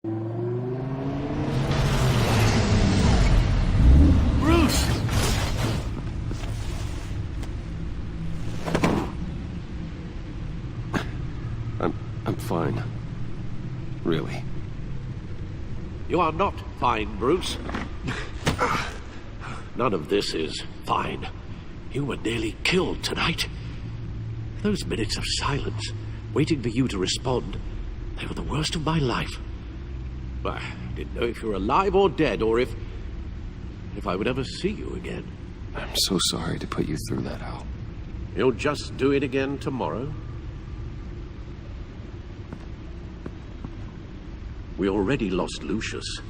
Bruce! I'm fine. Really. You are not fine, Bruce. None of this is fine. You were nearly killed tonight. Those minutes of silence, waiting for you to respond, they were the worst of my life. I didn't know if you were alive or dead, or if I would ever see you again. I'm so sorry to put you through that, Al. You'll just do it again tomorrow? We already lost Lucius.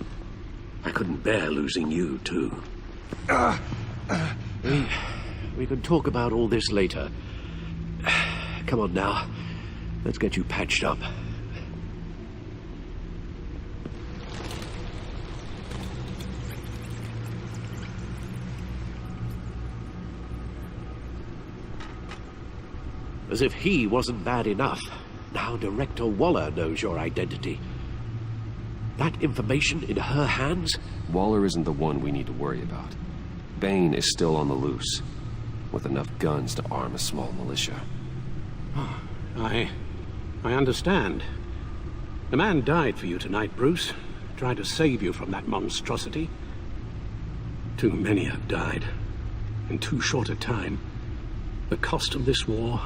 I couldn't bear losing you, too. We can talk about all this later. Come on now. Let's get you patched up. As if he wasn't bad enough, now Director Waller knows your identity. That information in her hands? Waller isn't the one we need to worry about. Bane is still on the loose, with enough guns to arm a small militia. I understand. The man died for you tonight, Bruce. Tried to save you from that monstrosity. Too many have died. In too short a time. The cost of this war,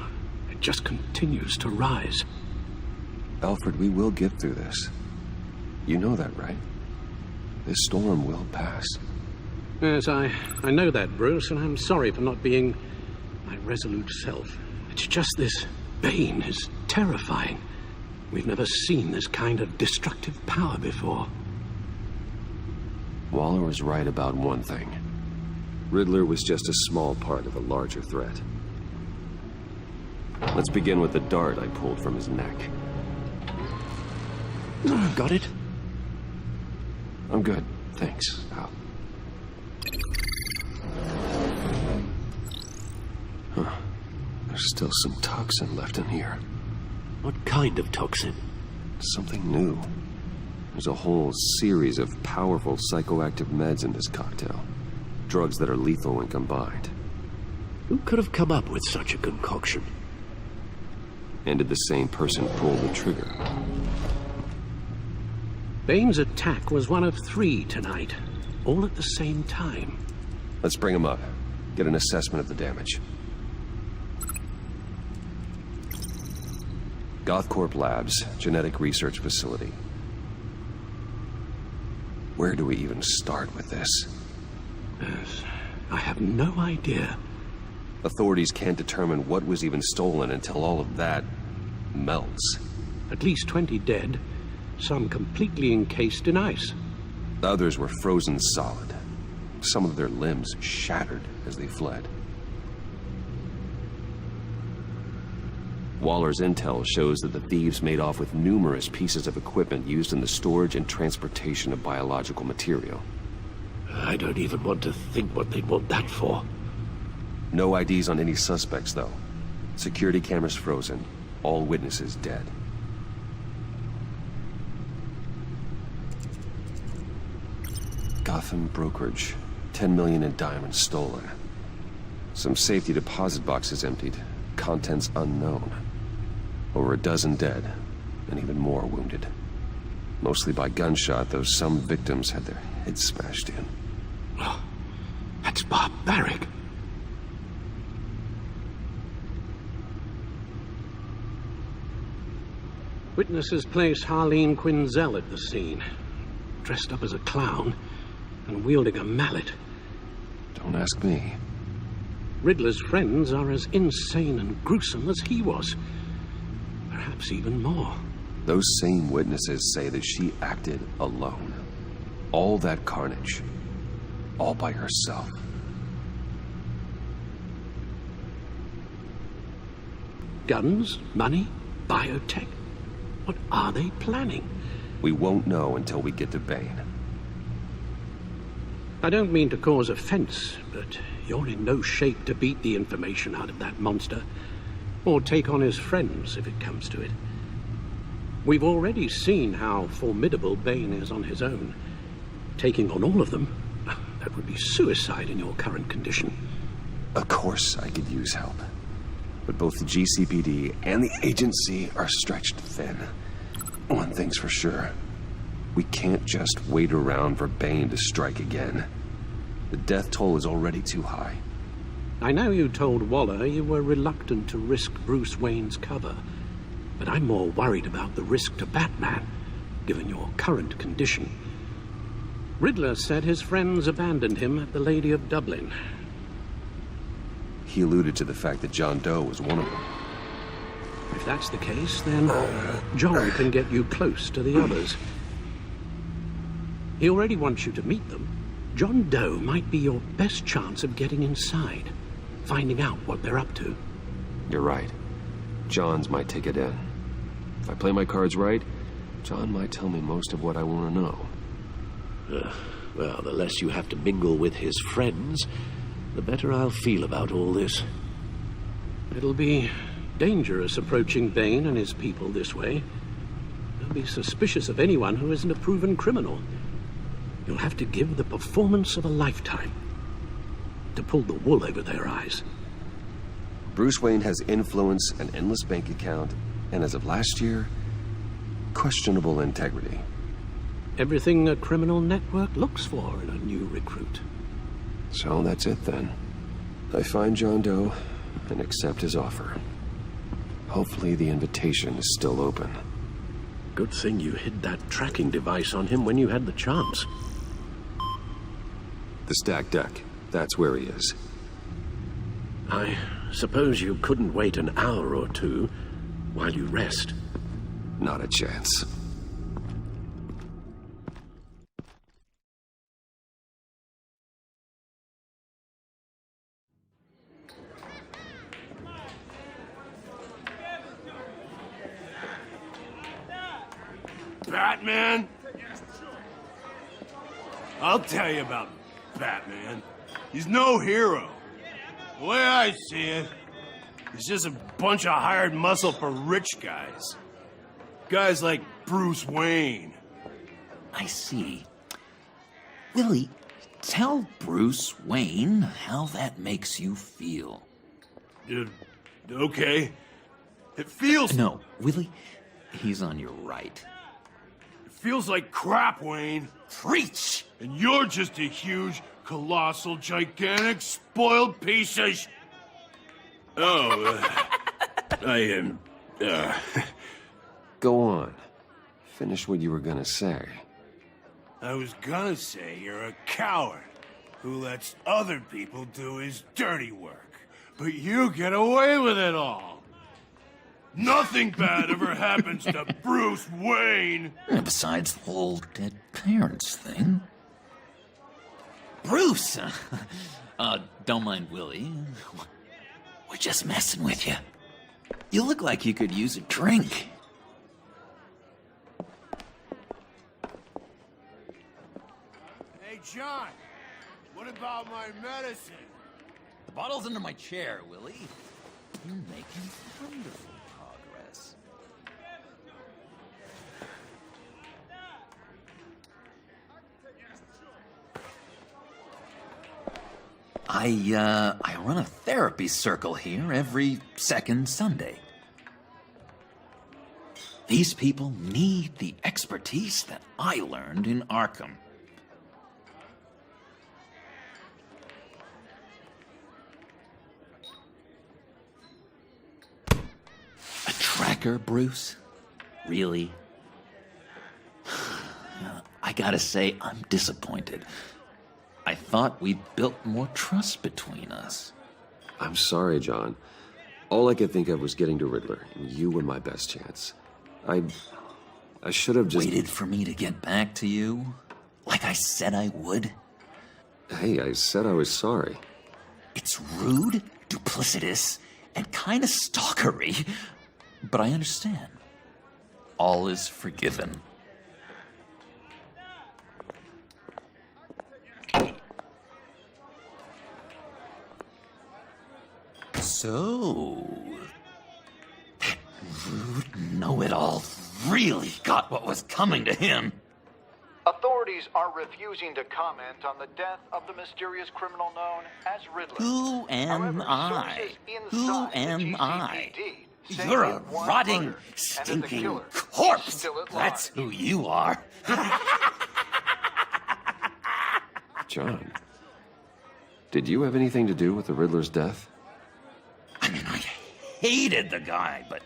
it just continues to rise. Alfred, we will get through this. You know that, right? This storm will pass. Yes, I know that, Bruce, and I'm sorry for not being my resolute self. It's just this Bane is terrifying. We've never seen this kind of destructive power before. Waller was right about one thing. Riddler was just a small part of a larger threat. Let's begin with the dart I pulled from his neck. Got it? I'm good, thanks, Al. Huh. There's still some toxin left in here. What kind of toxin? Something new. There's a whole series of powerful psychoactive meds in this cocktail. Drugs that are lethal when combined. Who could have come up with such a concoction? And did the same person pull the trigger? Bane's attack was one of 3 tonight, all at the same time. Let's bring him up. Get an assessment of the damage. GothCorp Labs, genetic research facility. Where do we even start with this? Yes, I have no idea. Authorities can't determine what was even stolen until all of that melts. At least 20 dead, some completely encased in ice. Others were frozen solid. Some of their limbs shattered as they fled. Waller's intel shows that the thieves made off with numerous pieces of equipment used in the storage and transportation of biological material. I don't even want to think what they'd want that for. No IDs on any suspects, though. Security cameras frozen. All witnesses dead. Gotham brokerage. 10 million in diamonds stolen. Some safety deposit boxes emptied. Contents unknown. Over a dozen dead, and even more wounded. Mostly by gunshot, though some victims had their heads smashed in. Oh, that's barbaric. Witnesses place Harleen Quinzel at the scene, dressed up as a clown and wielding a mallet. Don't ask me. Riddler's friends are as insane and gruesome as he was. Perhaps even more. Those same witnesses say that she acted alone. All that carnage. All by herself. Guns? Money? Biotech? What are they planning? We won't know until we get to Bane. I don't mean to cause offense, but you're in no shape to beat the information out of that monster, or take on his friends if it comes to it. We've already seen how formidable Bane is on his own. Taking on all of them, that would be suicide in your current condition. Of course I could use help. But both the GCPD and the agency are stretched thin. One thing's for sure. We can't just wait around for Bane to strike again. The death toll is already too high. I know you told Waller you were reluctant to risk Bruce Wayne's cover, but I'm more worried about the risk to Batman, given your current condition. Riddler said his friends abandoned him at the Lady of Dublin. He alluded to the fact that John Doe was one of them. If that's the case, then John can get you close to the others. He already wants you to meet them. John Doe might be your best chance of getting inside, finding out what they're up to. You're right. John's my ticket in. If I play my cards right, John might tell me most of what I want to know. Well, the less you have to mingle with his friends, the better I'll feel about all this. It'll be dangerous approaching Bane and his people this way. They'll be suspicious of anyone who isn't a proven criminal. You'll have to give the performance of a lifetime to pull the wool over their eyes. Bruce Wayne has influence, an endless bank account, and as of last year, questionable integrity. Everything a criminal network looks for in a new recruit. So that's it then. I find John Doe and accept his offer. Hopefully the invitation is still open. Good thing you hid that tracking device on him when you had the chance. The stacked deck, that's where he is. I suppose you couldn't wait an hour or two while you rest. Not a chance. Batman? I'll tell you about Batman. He's no hero. The way I see it, he's just a bunch of hired muscle for rich guys. Guys like Bruce Wayne. I see. Willie, tell Bruce Wayne how that makes you feel. Okay. It feels... No, Willie, he's on your right. It feels like crap, Wayne. Preach! And you're just a huge, colossal, gigantic, spoiled piece of I am... Go on. Finish what you were gonna say. I was gonna say you're a coward who lets other people do his dirty work. But you get away with it all. Nothing bad ever happens to Bruce Wayne. And besides the whole dead parents thing. Bruce! Don't mind Willie. We're just messing with you. You look like you could use a drink. Hey, John, what about my medicine? The bottle's under my chair, Willie. You're making wonderful progress. I run a therapy circle here every second Sunday. These people need the expertise that I learned in Arkham. A tracker, Bruce? Really? I gotta say, I'm disappointed. I thought we'd built more trust between us. I'm sorry, John. All I could think of was getting to Riddler, and you were my best chance. I should have just... Waited for me to get back to you? Like I said I would? Hey, I said I was sorry. It's rude, duplicitous, and kind of stalkery, but I understand. All is forgiven. So, that rude know-it-all really got what was coming to him. Authorities are refusing to comment on the death of the mysterious criminal known as Riddler. Who am However, I? sources Who inside the am I? GCPD say You're a it was rotting, murdered, and that the stinking killer is corpse. still at That's large. who you are. John, did you have anything to do with the Riddler's death? I mean, I hated the guy, but...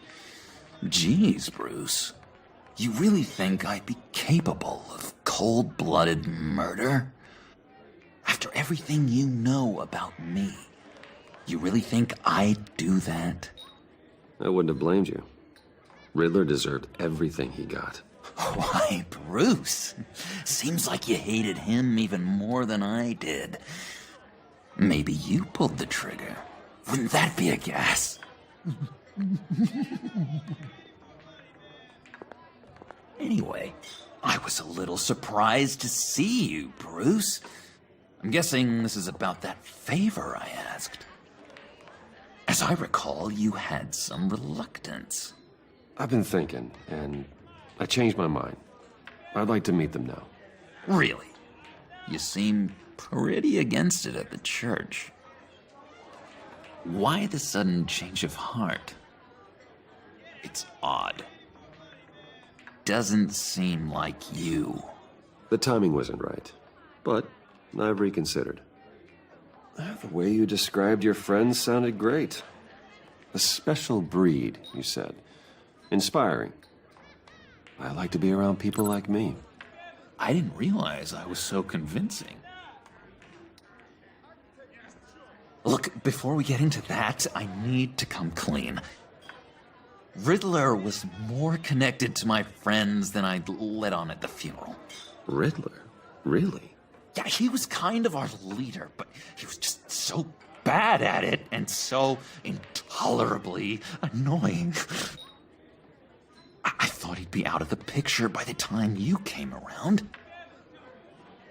Geez, Bruce. You really think I'd be capable of cold-blooded murder? After everything you know about me, you really think I'd do that? I wouldn't have blamed you. Riddler deserved everything he got. Why, Bruce? Seems like you hated him even more than I did. Maybe you pulled the trigger. Wouldn't that be a gas? Anyway, I was a little surprised to see you, Bruce. I'm guessing this is about that favor I asked. As I recall, you had some reluctance. I've been thinking, and I changed my mind. I'd like to meet them now. Really? You seem pretty against it at the church. Why the sudden change of heart? It's odd. Doesn't seem like you. The timing wasn't right, but I've reconsidered. The way you described your friends sounded great. A special breed, you said. Inspiring. I like to be around people like me. I didn't realize I was so convincing. Look, before we get into that, I need to come clean. Riddler was more connected to my friends than I'd let on at the funeral. Riddler? Really? Yeah, he was kind of our leader, but he was just so bad at it and so intolerably annoying. I thought he'd be out of the picture by the time you came around.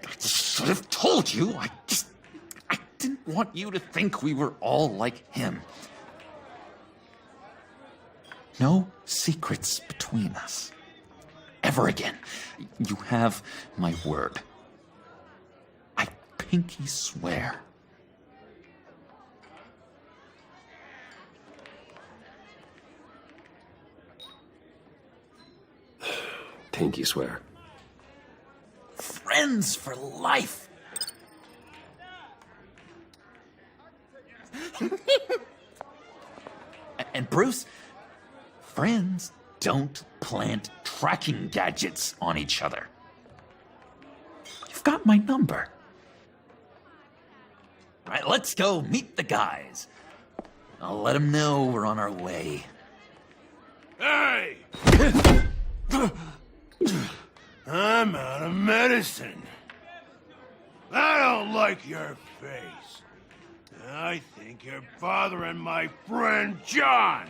I should have told you. I didn't want you to think we were all like him. No secrets between us. Ever again. You have my word. I pinky swear. Pinky swear. Friends for life. And Bruce, friends don't plant tracking gadgets on each other. You've got my number. All right, let's go meet the guys. I'll let them know we're on our way. Hey! I'm out of medicine. I don't like your face. I think you're bothering my friend John.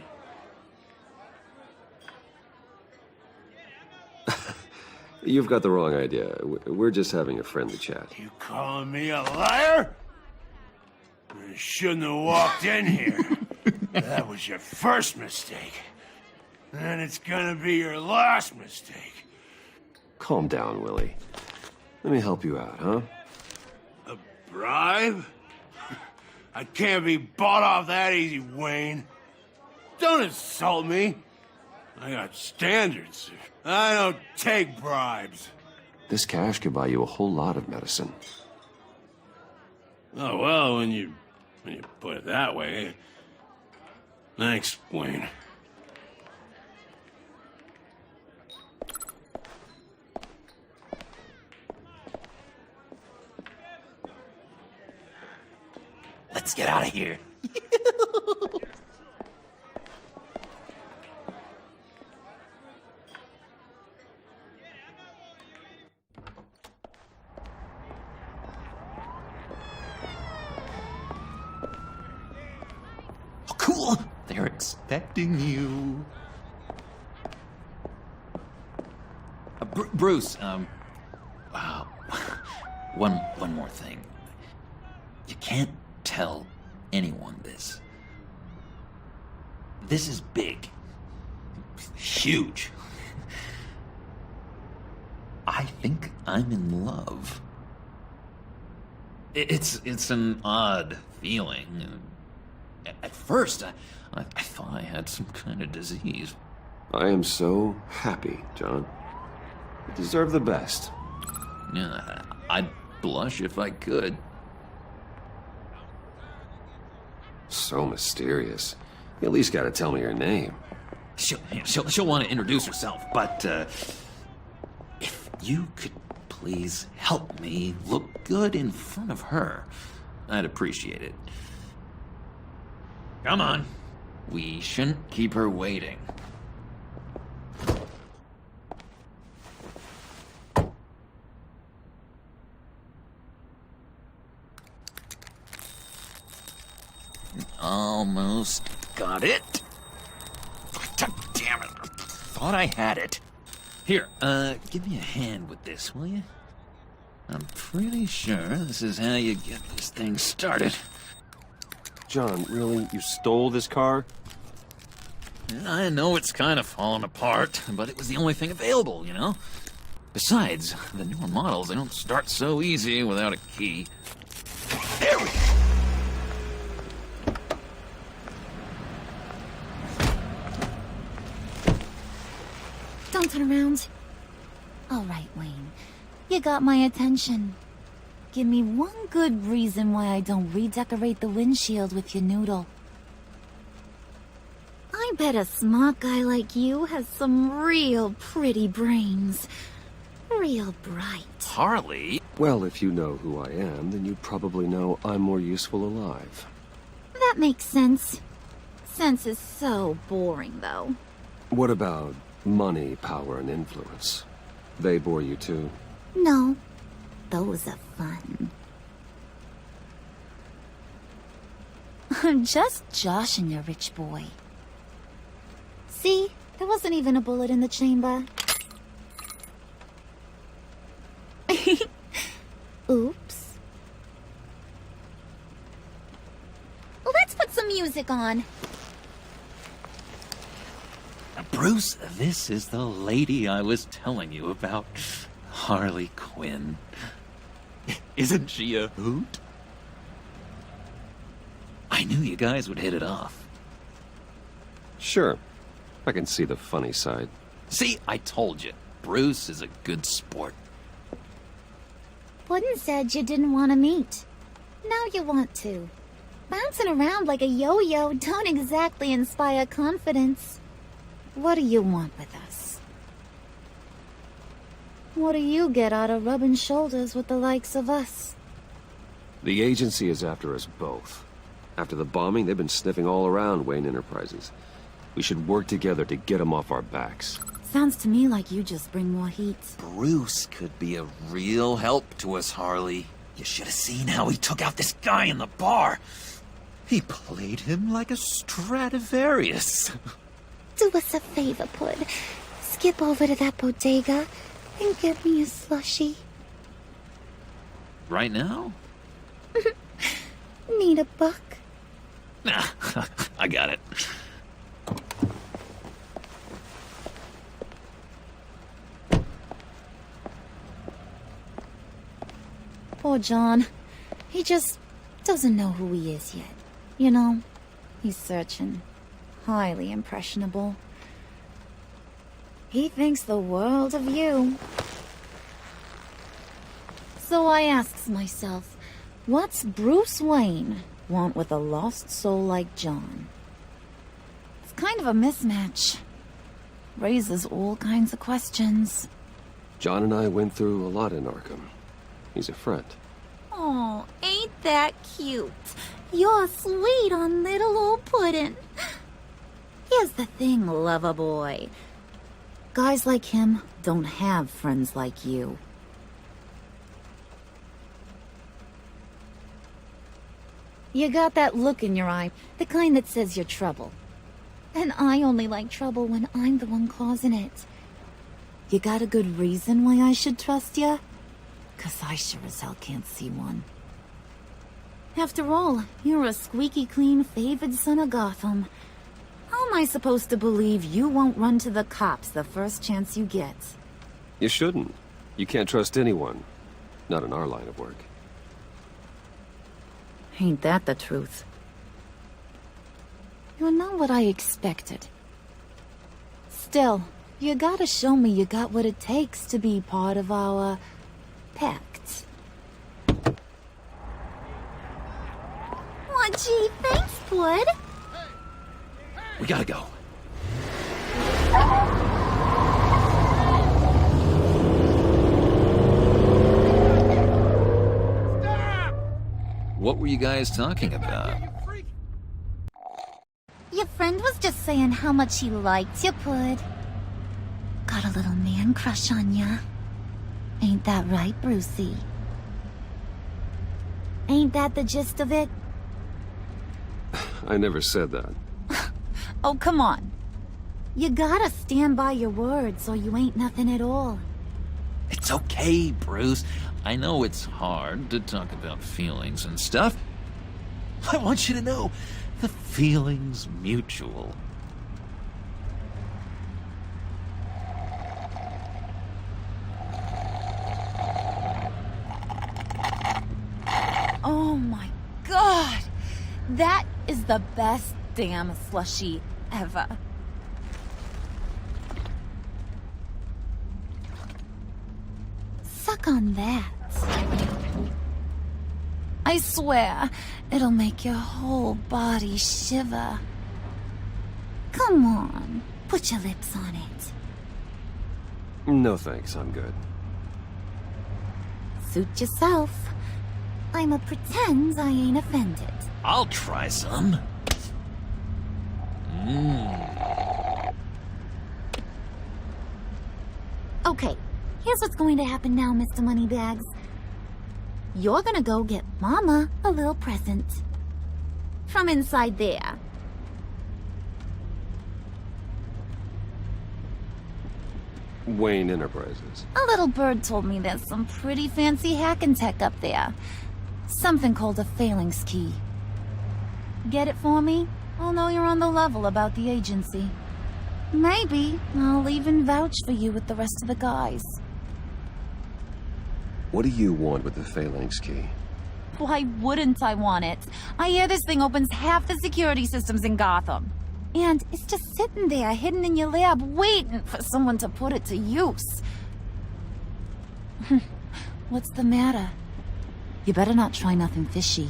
You've got the wrong idea. We're just having a friendly chat. You calling me a liar? You shouldn't have walked in here. That was your first mistake. And it's gonna be your last mistake. Calm down, Willie. Let me help you out, huh? A bribe? I can't be bought off that easy, Wayne. Don't insult me. I got standards. I don't take bribes. This cash could buy you a whole lot of medicine. Oh, well, when you put it that way. Thanks, Wayne. Let's get out of here. Oh, cool. They're expecting you. Bruce, one more thing. You can't tell anyone this. This is big. Huge. I'm in love. It's an odd feeling. At first, I thought I had some kind of disease. I am so happy, John. You deserve the best. Yeah, I'd blush if I could. So mysterious. You at least gotta tell me your name. She'll want to introduce herself, but if you could please help me look good in front of her, I'd appreciate it. Come on. We shouldn't keep her waiting. Almost got it. God damn it. Thought I had it. Here, give me a hand with this, will you? I'm pretty sure this is how you get this thing started. John, really? You stole this car? I know it's kind of falling apart, but it was the only thing available, you know? Besides, the newer models, they don't start so easy without a key. There we go! Don't turn around. All right, Wayne. You got my attention. Give me one good reason why I don't redecorate the windshield with your noodle. I bet a smart guy like you has some real pretty brains. Real bright. Harley? Well, if you know who I am, then you probably know I'm more useful alive. That makes sense. Sense is so boring, though. What about money, power, and influence? They bore you too? No. Those are fun. I'm just joshing you, rich boy. See? There wasn't even a bullet in the chamber. Oops. Let's put some music on. Bruce, this is the lady I was telling you about. Harley Quinn. Isn't she a hoot? I knew you guys would hit it off. Sure. I can see the funny side. See, I told you. Bruce is a good sport. Puddin' said you didn't want to meet. Now you want to. Bouncing around like a yo-yo don't exactly inspire confidence. What do you want with us? What do you get out of rubbing shoulders with the likes of us? The agency is after us both. After the bombing, they've been sniffing all around Wayne Enterprises. We should work together to get them off our backs. Sounds to me like you just bring more heat. Bruce could be a real help to us, Harley. You should have seen how he took out this guy in the bar. He played him like a Stradivarius. Do us a favor, Pud. Skip over to that bodega and get me a slushie. Right now? Need a buck? Nah, I got it. Poor John. He just doesn't know who he is yet. You know, he's searching. Highly impressionable. He thinks the world of you. So I asks myself, what's Bruce Wayne want with a lost soul like John? It's kind of a mismatch. Raises all kinds of questions. John and I went through a lot in Arkham. He's a friend. Oh, ain't that cute? You're sweet on little old Puddin'. Here's the thing, lover boy. Guys like him don't have friends like you. You got that look in your eye, the kind that says you're trouble. And I only like trouble when I'm the one causing it. You got a good reason why I should trust you? 'Cause I sure as hell can't see one. After all, you're a squeaky clean favored son of Gotham. How am I supposed to believe you won't run to the cops the first chance you get? You shouldn't. You can't trust anyone. Not in our line of work. Ain't that the truth? You're not what I expected. Still, you gotta show me you got what it takes to be part of our pact. Aw, gee, thanks, bud. We gotta go. What were you guys talking about? Your friend was just saying how much he liked you, Pud. Got a little man crush on ya. Ain't that right, Brucey? Ain't that the gist of it? I never said that. Oh, come on. You gotta stand by your words or you ain't nothing at all. It's okay, Bruce. I know it's hard to talk about feelings and stuff. I want you to know, the feeling's mutual. Oh my god! That is the best damn slushie ever. Suck on that. I swear, it'll make your whole body shiver. Come on, put your lips on it. No thanks, I'm good. Suit yourself. I'ma pretend I ain't offended. I'll try some. Okay, here's what's going to happen now, Mr. Moneybags. You're gonna go get Mama a little present. From inside there. Wayne Enterprises. A little bird told me there's some pretty fancy hacking tech up there. Something called a phalanx key. Get it for me? I'll know you're on the level about the agency. Maybe I'll even vouch for you with the rest of the guys. What do you want with the phalanx key? Why wouldn't I want it? I hear this thing opens half the security systems in Gotham. And it's just sitting there, hidden in your lab, waiting for someone to put it to use. What's the matter? You better not try nothing fishy.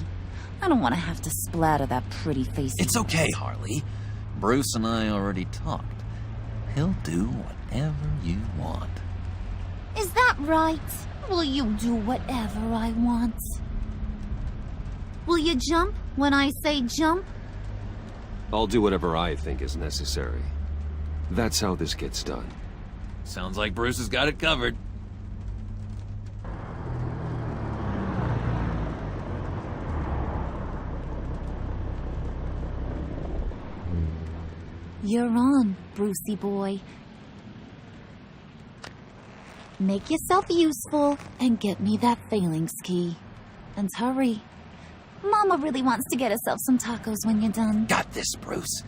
I don't want to have to splatter that pretty face. It's okay, Harley. Bruce and I already talked. He'll do whatever you want. Is that right? Will you do whatever I want? Will you jump when I say jump? I'll do whatever I think is necessary. That's how this gets done. Sounds like Bruce has got it covered. You're on, Brucey boy. Make yourself useful and get me that phalanx key. And hurry. Mama really wants to get herself some tacos when you're done. Got this, Bruce.